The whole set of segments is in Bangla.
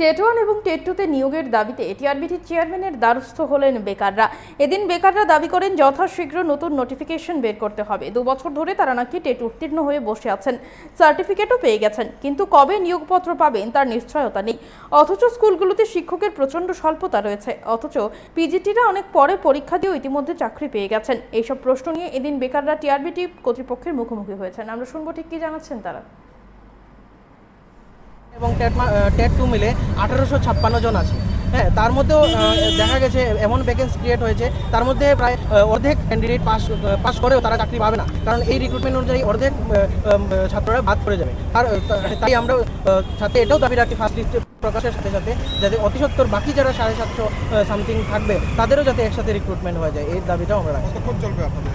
টেট 1 এবং টেট 2-তে নিয়োগের দাবিতে টিআরবিটির চেয়ারম্যানের দ্বারস্থ হলেন বেকাররা। এদিন বেকাররা দাবি করেন যথাশীঘ্র নতুন নোটিফিকেশন বের করতে হবে। 2 বছর ধরে তারা নাকি টেট উত্তীর্ণ হয়ে বসে আছেন, সার্টিফিকেটও পেয়ে গেছেন, কিন্তু কবে নিয়োগপত্র পাবেন তার নিশ্চয়তা নেই। অথচ স্কুলগুলোতে শিক্ষকের প্রচণ্ড স্বল্পতা রয়েছে, অথচ পিজিটিরা অনেক পরে পরীক্ষা দিয়েও ইতিমধ্যে চাকরি পেয়ে গেছেন। এইসব প্রশ্ন নিয়ে এদিন বেকাররা টিআরবিটি কর্তৃপক্ষের মুখোমুখি হয়েছেন। আমরা শুনবো ঠিক কি জানাচ্ছেন তারা। এবং টেট 2 মিলে 1856 জন আছে। হ্যাঁ, তার মধ্যেও দেখা গেছে এমন ভ্যাকেন্সি ক্রিয়েট হয়েছে, তার মধ্যে প্রায় অর্ধেক ক্যান্ডিডেট পাস করেও তারা চাকরি পাবে না, কারণ এই রিক্রুটমেন্ট অনুযায়ী অর্ধেক ছাত্ররা বাদ পড়ে যাবে। আর তাই আমরা সাথে এটাও দাবি রাখি ফার্স্ট লিস্টে প্রকাশের সাথে সাথে যাতে অতি সত্বর বাকি যারা 750 সামথিং থাকবে তাদেরও যাতে একসাথে রিক্রুটমেন্ট হয়ে যায়, এই দাবিটাও আমরা রাখি। কতক্ষণ চলবে আপনাদের?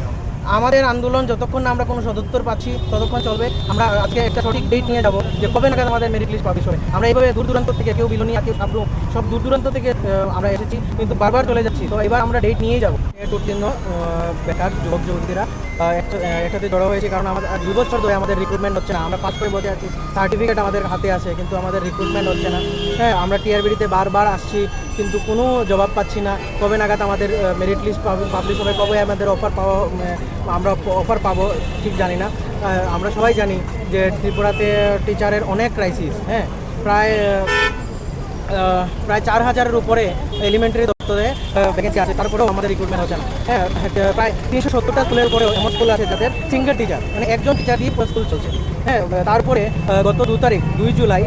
আমাদের আন্দোলন যতক্ষণ না আমরা কোনো সদুত্তর পাচ্ছি ততক্ষণ চলবে। আমরা আজকে একটা সঠিক ডেট নিয়ে যাব যে কবে নাগাদ আমাদের মেরিট লিস্ট পাবলিশ হবে। আমরা এইভাবে দূর দূরান্ত থেকে, কেউ বিলোনিয়া, কেউ সাবরুম, সব দূর দূরান্ত থেকে আমরা এসেছি, কিন্তু বারবার চলে যাচ্ছি। তো এবার আমরা ডেট নিয়েই যাবো। টেট উত্তীর্ণ বেকার যুবক যুবতীরা একসাথে জড়ো হয়েছে, কারণ আমাদের 2 বছর ধরে আমাদের রিক্রুটমেন্ট হচ্ছে না। আমরা পাস করে বসে আছি, সার্টিফিকেট আমাদের হাতে আছে, কিন্তু আমাদের রিক্রুটমেন্ট হচ্ছে না। হ্যাঁ, আমরা টিআরবিটিতে বারবার আসছি, কিন্তু কোনো জবাব পাচ্ছি না। কবে নাগাদ আমাদের মেরিট লিস্ট পাবলিশ হবে, কবে আমাদের আমরা অফার পাবো ঠিক জানি না। আমরা সবাই জানি যে ত্রিপুরাতে টিচারের অনেক ক্রাইসিস। হ্যাঁ, প্রায় 4000-এর উপরে এলিমেন্টারি দপ্তরে ভ্যাকেন্সি আছে, তারপরেও আমাদের রিক্রুটমেন্ট হচ্ছে না। হ্যাঁ, প্রায় 370টা স্কুলের পরেও এমন স্কুল আছে যাদের সিঙ্গেল টিচার, মানে একজন টিচার দিয়ে পুরো স্কুল চলছে। হ্যাঁ, তারপরে গত 2 জুলাই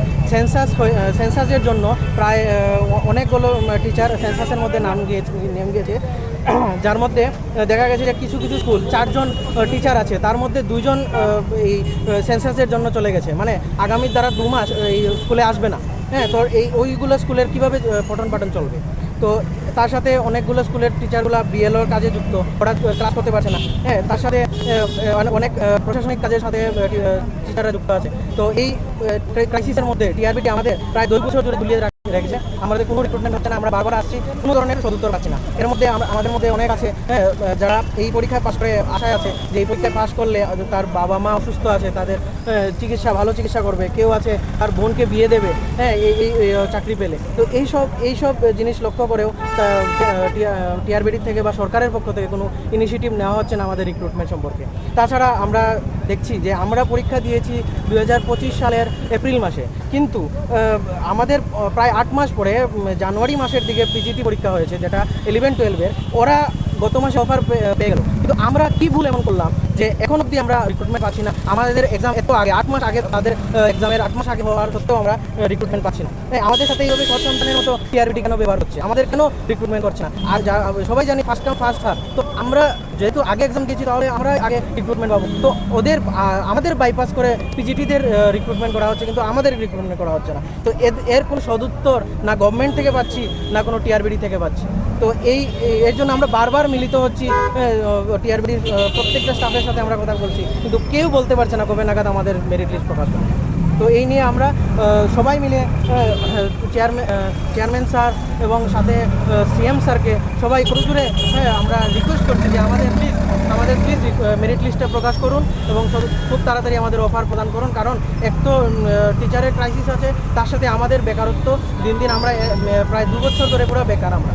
সেন্সাসের জন্য প্রায় অনেকগুলো টিচার সেন্সাসের মধ্যে নাম গিয়েছে, যার মধ্যে দেখা গেছে যে কিছু কিছু স্কুল 4 জন টিচার আছে, তার মধ্যে 2 জন এই সেন্সাসের জন্য চলে গেছে, মানে আগামী দ্বারা 2 মাস এই স্কুলে আসবে না। হ্যাঁ, তো ওইগুলো স্কুলের কীভাবে পঠন পাঠন চলবে? তো তার সাথে অনেকগুলো স্কুলের টিচারগুলো বিএলওর কাজে যুক্ত, ওরা ক্লাস করতে পারছে না। হ্যাঁ, তার সাথে অনেক প্রশাসনিক কাজের সাথে টিচাররা যুক্ত আছে। তো এই ক্রাইসিসের মধ্যে টিআরবিটি আমাদের প্রায় 2 বছর ধরে দুলিয়ে রেখেছে। আমাদের কোনো রিক্রুটমেন্ট হচ্ছে না, আমরা বারবার আসছি, কোনো ধরনের সদুত্তর পাচ্ছি না। এর মধ্যে আমাদের মধ্যে অনেক আছে যারা এই পরীক্ষায় পাস করে আশায় আছে যে এই পরীক্ষায় পাস করলে তার বাবা মা অসুস্থ আছে, তাদের ভালো চিকিৎসা করবে, কেউ আছে তার বোনকে বিয়ে দেবে, হ্যাঁ, এই চাকরি পেলে। তো এইসব জিনিস লক্ষ্য করেও টিআরবিটি থেকে বা সরকারের পক্ষ থেকে কোনো ইনিশিয়েটিভ নেওয়া হচ্ছে না আমাদের রিক্রুটমেন্ট সম্পর্কে। তাছাড়া আমরা দেখছি যে আমরা পরীক্ষা দিয়েছি 2025 সালের এপ্রিল মাসে, কিন্তু আমাদের প্রায় 8 মাস পরে জানুয়ারি মাসের দিকে পিজিটি পরীক্ষা হয়েছে, যেটা 11-12-এর। ওরা গত মাসে অফার পেয়ে গেল, কিন্তু আমরা কি ভুল এমন করলাম যে এখন অবধি আমরা রিক্রুটমেন্ট পাচ্ছি না? আমাদের এক্সাম এত আগে, 8 মাস আগে, তাদের এক্সামের 8 মাস আগে হওয়ার সত্ত্বেও আমরা রিক্রুটমেন্ট পাচ্ছি না। আমাদের সাথে এইভাবে সন্তানের মতো টিআরবিটি কেন ব্যবহার হচ্ছে? আমাদের কেন রিক্রুটমেন্ট করছে না? আর সবাই জানি ফার্স্ট কাম ফার্স্ট সার্ভ। তো আমরা যেহেতু আগে এক্সাম দিয়েছি, তাহলে আমরা আগে রিক্রুটমেন্ট পাবো। তো আমাদের বাইপাস করে পিজিটিদের রিক্রুটমেন্ট করা হচ্ছে, কিন্তু আমাদের রিক্রুটমেন্ট করা হচ্ছে না। তো এর কোনো সদুত্তর না গভর্নমেন্ট থেকে পাচ্ছি, না কোনো টিআরবিটি থেকে পাচ্ছি। তো এর জন্য আমরা বারবার মিলিত হচ্ছি, টিআরবিটির প্রত্যেকটা স্টাফের সাথে আমরা কথা বলছি, কিন্তু কেউ বলতে পারছে না কবে নাগাদ আমাদের মেরিট লিস্ট প্রকাশ হবে। তো এই নিয়ে আমরা সবাই মিলে চেয়ারম্যান স্যার এবং সাথে সিএম স্যারকে সবাই জুড়ে আমরা রিকোয়েস্ট করছি যে আমাদের প্লিজ মেরিট লিস্টটা প্রকাশ করুন এবং খুব তাড়াতাড়ি আমাদের অফার প্রদান করুন, কারণ এক তো টিচারের ক্রাইসিস আছে, তার সাথে আমাদের বেকারত্ব দিন দিন, আমরা প্রায় 2 বছর ধরে পুরো বেকার আমরা।